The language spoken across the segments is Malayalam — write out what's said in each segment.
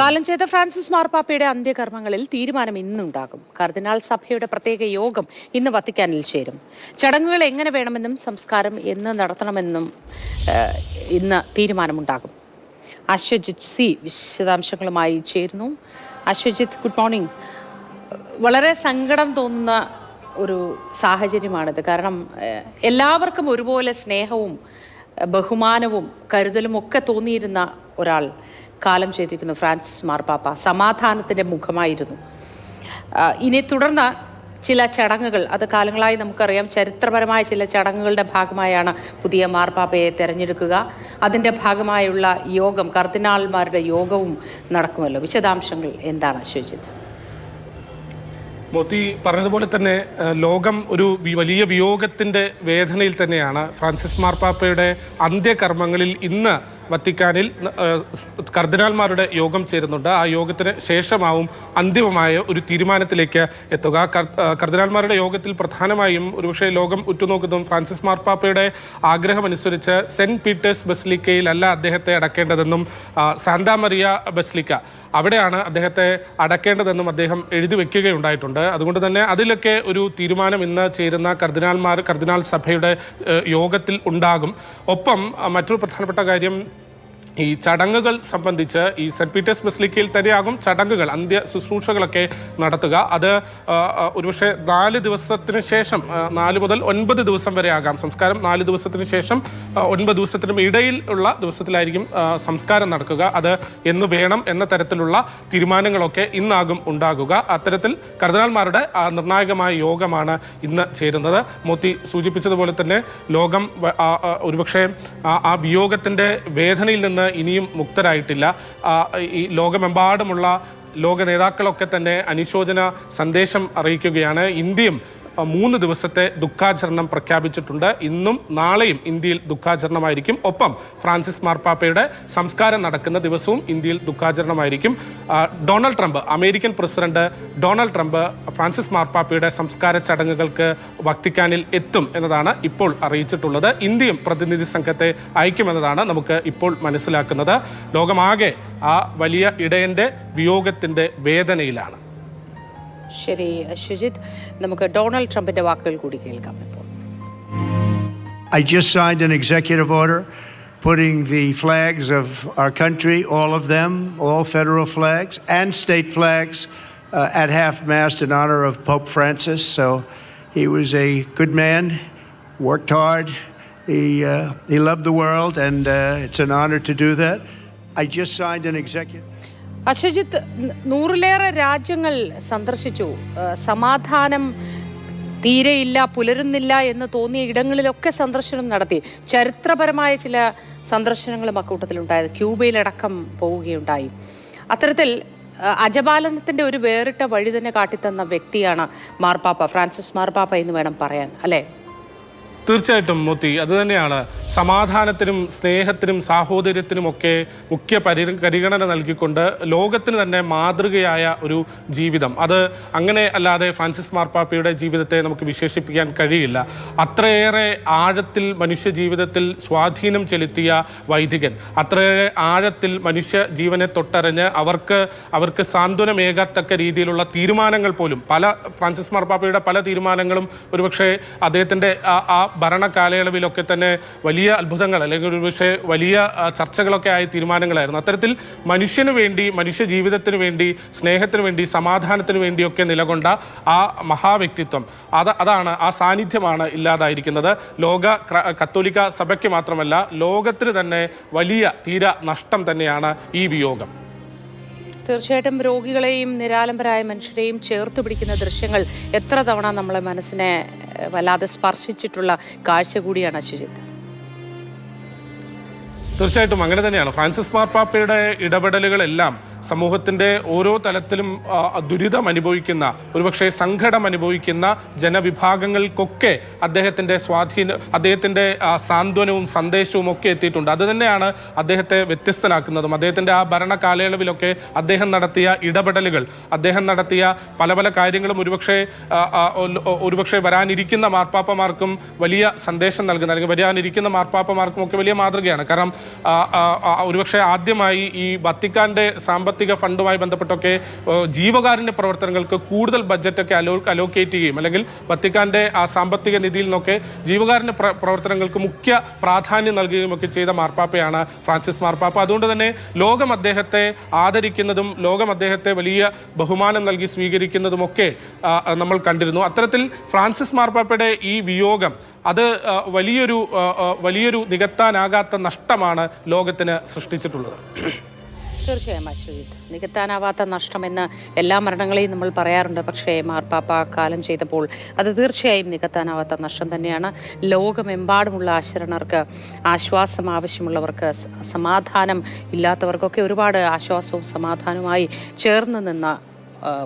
കാലം ചെയ്ത ഫ്രാൻസിസ് മാർപ്പാപ്പയുടെ അന്ത്യകർമ്മങ്ങളിൽ തീരുമാനം ഇന്നുണ്ടാകും. കർദിനാൾ സഭയുടെ പ്രത്യേക യോഗം ഇന്ന് വത്തിക്കാനിൽ ചേരും. ചടങ്ങുകൾ എങ്ങനെ വേണമെന്നും സംസ്കാരം എന്ന് നടത്തണമെന്നും ഇന്ന് തീരുമാനമുണ്ടാകും. അശ്വജിത് സി വിശദാംശങ്ങളുമായി ചേരുന്നു. Aswajith, good morning. വളരെ സങ്കടം തോന്നുന്ന ഒരു സാഹചര്യമാണിത്. കാരണം എല്ലാവർക്കും ഒരുപോലെ സ്നേഹവും ബഹുമാനവും കരുതലും ഒക്കെ തോന്നിയിരുന്ന ഒരാൾ കാലം ചെയ്തിരിക്കുന്നു. ഫ്രാൻസിസ് മാർപ്പാപ്പ സമാധാനത്തിൻ്റെ മുഖമായിരുന്നു. ഇനി തുടർന്ന് ചില ചടങ്ങുകൾ, അത് കാലങ്ങളായി നമുക്കറിയാം, ചരിത്രപരമായ ചില ചടങ്ങുകളുടെ ഭാഗമായാണ് പുതിയ മാർപ്പാപ്പയെ തിരഞ്ഞെടുക്കുക. അതിൻ്റെ ഭാഗമായുള്ള യോഗം, കർദിനാൾമാരുടെ യോഗവും നടക്കുമല്ലോ. വിശദാംശങ്ങൾ എന്താണ് അശ്വജിത്? മോത്തി പറഞ്ഞതുപോലെ തന്നെ ലോകം ഒരു വലിയ വിയോഗത്തിൻ്റെ വേദനയിൽ തന്നെയാണ്. ഫ്രാൻസിസ് മാർപ്പാപ്പയുടെ അന്ത്യകർമ്മങ്ങളിൽ ഇന്ന് വത്തിക്കാനിൽ കർദിനാൾമാരുടെ യോഗം ചേരുന്നുണ്ട്. ആ യോഗത്തിന് ശേഷമാവും അന്തിമമായ ഒരു തീരുമാനത്തിലേക്ക് എത്തുക. കർദിനാൾമാരുടെ യോഗത്തിൽ പ്രധാനമായും ഒരുപക്ഷെ ലോകം ഉറ്റുനോക്കുന്നതും ഫ്രാൻസിസ് മാർപ്പാപ്പയുടെ ആഗ്രഹമനുസരിച്ച് സെൻറ്റ് പീറ്റേഴ്സ് ബസിലിക്കയിലല്ല അദ്ദേഹത്തെ അടക്കേണ്ടതെന്നും സാന്താ മറിയ ബസിലിക്ക അവിടെയാണ് അദ്ദേഹത്തെ അടക്കേണ്ടതെന്നും അദ്ദേഹം എഴുതി വയ്ക്കുകയുണ്ടായിട്ടുണ്ട്. അതുകൊണ്ട് തന്നെ അതിലൊക്കെ ഒരു തീരുമാനം ഇന്ന് ചേരുന്ന കർദിനാൾ സഭയുടെ യോഗത്തിൽ ഉണ്ടാകും. ഒപ്പം മറ്റൊരു പ്രധാനപ്പെട്ട കാര്യം, ഈ ചടങ്ങുകൾ സംബന്ധിച്ച് ഈ സെൻറ്റ് പീറ്റേഴ്സ് ബസിലിക്കയിൽ തന്നെയാകും ചടങ്ങുകൾ, അന്ത്യ ശുശ്രൂഷകളൊക്കെ നടത്തുക. അത് ഒരുപക്ഷെ 4 ദിവസത്തിന് ശേഷം, 4 മുതൽ 9 ദിവസം വരെ ആകാം സംസ്കാരം. 4 ദിവസത്തിന് ശേഷം 9 ദിവസത്തിനും ഇടയിൽ ഉള്ള ദിവസത്തിലായിരിക്കും സംസ്കാരം നടക്കുക. അത് എന്ന് വേണം എന്ന തരത്തിലുള്ള തീരുമാനങ്ങളൊക്കെ ഇന്നാകും ഉണ്ടാകുക. അത്തരത്തിൽ കർദിനാൾമാരുടെ നിർണായകമായ യോഗമാണ് ഇന്ന് ചേരുന്നത്. മോത്തി സൂചിപ്പിച്ചതുപോലെ തന്നെ ലോകം ഒരുപക്ഷെ ആ വിയോഗത്തിൻ്റെ വേദനയിൽ നിന്ന് ഇനിയും മുക്തരായിട്ടില്ല. ഈ ലോകമെമ്പാടുമുള്ള ലോക നേതാക്കളൊക്കെ തന്നെ അനുശോചന സന്ദേശം അറിയിക്കുകയാണ്. ഇന്ത്യയും 3 ദിവസത്തെ ദുഃഖാചരണം പ്രഖ്യാപിച്ചിട്ടുണ്ട്. ഇന്നും നാളെയും ഇന്ത്യയിൽ ദുഃഖാചരണമായിരിക്കും. ഒപ്പം ഫ്രാൻസിസ് മാർപ്പാപ്പയുടെ സംസ്കാരം നടക്കുന്ന ദിവസവും ഇന്ത്യയിൽ ദുഃഖാചരണമായിരിക്കും. Donald Trump, American president Donald Trump Francis മാർപ്പാപ്പയുടെ സംസ്കാര ചടങ്ങുകൾക്ക് വത്തിക്കാനിൽ എത്തും എന്നതാണ് ഇപ്പോൾ അറിയിച്ചിട്ടുള്ളത്. ഇന്ത്യയും പ്രതിനിധി സംഘത്തെ അയക്കുമെന്നതാണ് നമുക്ക് ഇപ്പോൾ മനസ്സിലാക്കുന്നത്. ലോകമാകെ ആ വലിയ ഇടയൻ്റെ വിയോഗത്തിൻ്റെ വേദനയിലാണ്. ശരി അശ്വജിത്, നമുക്ക് ഡൊണാൾഡ് ട്രംപിന്റെ വാക്കുകൾ കൂടി കേൾക്കാം. ഇപ്പോൾ I just signed an executive order putting the flags of our country, all of them, all federal flags and state flags at half-mast in honor of Pope Francis. So he was a good man, worked hard, he loved the world, and it's an honor to do that. I just signed an executive. Ashwajith, 100-ലേറെ രാജ്യങ്ങൾ സന്ദർശിച്ചു. സമാധാനം തീരെയില്ല, പുലരുന്നില്ല എന്ന് തോന്നിയ ഇടങ്ങളിലൊക്കെ സന്ദർശനം നടത്തി. ചരിത്രപരമായ ചില സന്ദർശനങ്ങളും അക്കൂട്ടത്തിലുണ്ടായത്. ക്യൂബയിലടക്കം പോവുകയുണ്ടായി. അത്തരത്തിൽ അജപാലനത്തിൻ്റെ ഒരു വേറിട്ട വഴി തന്നെ കാട്ടിത്തന്ന വ്യക്തിയാണ് മാർപ്പാപ്പ, ഫ്രാൻസിസ് മാർപ്പാപ്പ എന്ന് വേണം പറയാൻ, അല്ലേ? തീർച്ചയായിട്ടും മോത്തി, അതുതന്നെയാണ്. സമാധാനത്തിനും സ്നേഹത്തിനും സാഹോദര്യത്തിനുമൊക്കെ മുഖ്യ പരിഗണന നൽകിക്കൊണ്ട് ലോകത്തിന് തന്നെ മാതൃകയായ ഒരു ജീവിതം. അത് അങ്ങനെ അല്ലാതെ ഫ്രാൻസിസ് മാർപ്പാപ്പയുടെ ജീവിതത്തെ നമുക്ക് വിശേഷിപ്പിക്കാൻ കഴിയില്ല. അത്രയേറെ ആഴത്തിൽ മനുഷ്യ ജീവിതത്തിൽ സ്വാധീനം ചെലുത്തിയ വൈദികൻ, അത്രയേറെ ആഴത്തിൽ മനുഷ്യ ജീവനെ തൊട്ടറിഞ്ഞ് അവർക്ക് സാന്ത്വനമേകത്തക്ക രീതിയിലുള്ള തീരുമാനങ്ങൾ പോലും, ഫ്രാൻസിസ് മാർപ്പാപ്പയുടെ പല തീരുമാനങ്ങളും ഒരുപക്ഷെ അദ്ദേഹത്തിൻ്റെ ആ ഭരണ കാലയളവിലൊക്കെ തന്നെ വലിയ അത്ഭുതങ്ങൾ, അല്ലെങ്കിൽ ഒരുപക്ഷെ വലിയ ചർച്ചകളൊക്കെ ആയ തീരുമാനങ്ങളായിരുന്നു. അത്തരത്തിൽ മനുഷ്യന് വേണ്ടി, മനുഷ്യ ജീവിതത്തിന് വേണ്ടി, സ്നേഹത്തിന് വേണ്ടി, സമാധാനത്തിന് വേണ്ടിയൊക്കെ നിലകൊണ്ട ആ മഹാവ്യക്തിത്വം, അതാണ്, ആ സാന്നിധ്യമാണ് ഇല്ലാതായിരിക്കുന്നത്. ലോക കത്തോലിക്ക സഭയ്ക്ക് മാത്രമല്ല, ലോകത്തിന് തന്നെ വലിയ നഷ്ടം തന്നെയാണ് ഈ വിയോഗം. തീർച്ചയായിട്ടും രോഗികളെയും നിരാലംബരായ മനുഷ്യരെയും ചേർത്ത് പിടിക്കുന്ന ദൃശ്യങ്ങൾ എത്ര തവണ നമ്മളെ മനസ്സിനെ വല്ലാതെ സ്പർശിച്ചിട്ടുള്ള കാഴ്ച കൂടിയാണ് അശ്വജിത്ത്. തീർച്ചയായിട്ടും അങ്ങനെ തന്നെയാണ്. ഫ്രാൻസിസ് മാർപ്പാപ്പയുടെ ഇടപെടലുകളെല്ലാം സമൂഹത്തിൻ്റെ ഓരോ തലത്തിലും ദുരിതം അനുഭവിക്കുന്ന, ഒരുപക്ഷെ സങ്കടം അനുഭവിക്കുന്ന ജനവിഭാഗങ്ങൾക്കൊക്കെ അദ്ദേഹത്തിൻ്റെ സാന്ത്വനവും സന്ദേശവും ഒക്കെ എത്തിയിട്ടുണ്ട്. അതുതന്നെയാണ് അദ്ദേഹത്തെ വ്യത്യസ്തനാക്കുന്നതും. അദ്ദേഹത്തിൻ്റെ ആ ഭരണ കാലയളവിലൊക്കെ അദ്ദേഹം നടത്തിയ ഇടപെടലുകൾ, അദ്ദേഹം നടത്തിയ പല കാര്യങ്ങളും ഒരുപക്ഷെ വരാനിരിക്കുന്ന മാർപ്പാപ്പമാർക്കും വലിയ സന്ദേശം നൽകുന്ന, അല്ലെങ്കിൽ വരാനിരിക്കുന്ന മാർപ്പാപ്പമാർക്കും ഒക്കെ വലിയ മാതൃകയാണ്. കാരണം ഒരുപക്ഷെ ആദ്യമായി ഈ വത്തിക്കാൻ്റെ സാമ്പത്തിക ഫണ്ടുമായി ബന്ധപ്പെട്ടൊക്കെ ജീവകാരുണ്യ പ്രവർത്തനങ്ങൾക്ക് കൂടുതൽ ബഡ്ജറ്റൊക്കെ അലോക്കേറ്റ് ചെയ്യുകയും അല്ലെങ്കിൽ വത്തിക്കാന്റെ ആ സാമ്പത്തിക നിധിയിൽ നിന്നൊക്കെ ജീവകാരുണ്യ പ്രവർത്തനങ്ങൾക്ക് മുഖ്യ പ്രാധാന്യം നൽകുകയും ഒക്കെ ചെയ്ത മാർപ്പാപ്പയാണ് ഫ്രാൻസിസ് മാർപ്പാപ്പ. അതുകൊണ്ട് തന്നെ ലോകം അദ്ദേഹത്തെ ആദരിക്കുന്നതും ലോകം അദ്ദേഹത്തെ വലിയ ബഹുമാനം നൽകി സ്വീകരിക്കുന്നതുമൊക്കെ നമ്മൾ കണ്ടിരുന്നു. അത്തരത്തിൽ ഫ്രാൻസിസ് മാർപ്പാപ്പയുടെ ഈ വിയോഗം അത് വലിയൊരു നികത്താനാകാത്ത നഷ്ടമാണ് ലോകത്തിന് സൃഷ്ടിച്ചിട്ടുള്ളത്. തീർച്ചയായും അശ്വജിത്ത്, നികത്താനാവാത്ത നഷ്ടമെന്ന് എല്ലാ മരണങ്ങളെയും നമ്മൾ പറയാറുണ്ട്. പക്ഷേ മാർപ്പാപ്പ കാലം ചെയ്തപ്പോൾ അത് തീർച്ചയായും നികത്താനാവാത്ത നഷ്ടം തന്നെയാണ്. ലോകമെമ്പാടുമുള്ള ആശരണർക്ക്, ആശ്വാസം ആവശ്യമുള്ളവർക്ക്, സമാധാനം ഇല്ലാത്തവർക്കൊക്കെ ഒരുപാട് ആശ്വാസവും സമാധാനവുമായി ചേർന്ന് നിന്ന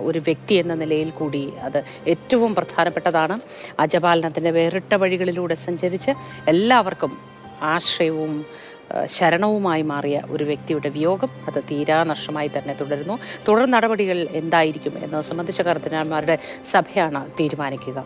ഒരു വ്യക്തി എന്ന നിലയിൽ കൂടി അത് ഏറ്റവും പ്രധാനപ്പെട്ടതാണ്. അജപാലനത്തിൻ്റെ വേറിട്ട വഴികളിലൂടെ സഞ്ചരിച്ച് എല്ലാവർക്കും ആശ്രയവും ശരണവുമായി മാറിയ ഒരു വ്യക്തിയുടെ വിയോഗം അത് തീരാ നഷ്ടമായി തന്നെ തുടരുന്നു. തുടർ നടപടികൾ എന്തായിരിക്കും എന്നത് സംബന്ധിച്ച കർദിനാൾമാരുടെ സഭയാണ് തീരുമാനിക്കുക.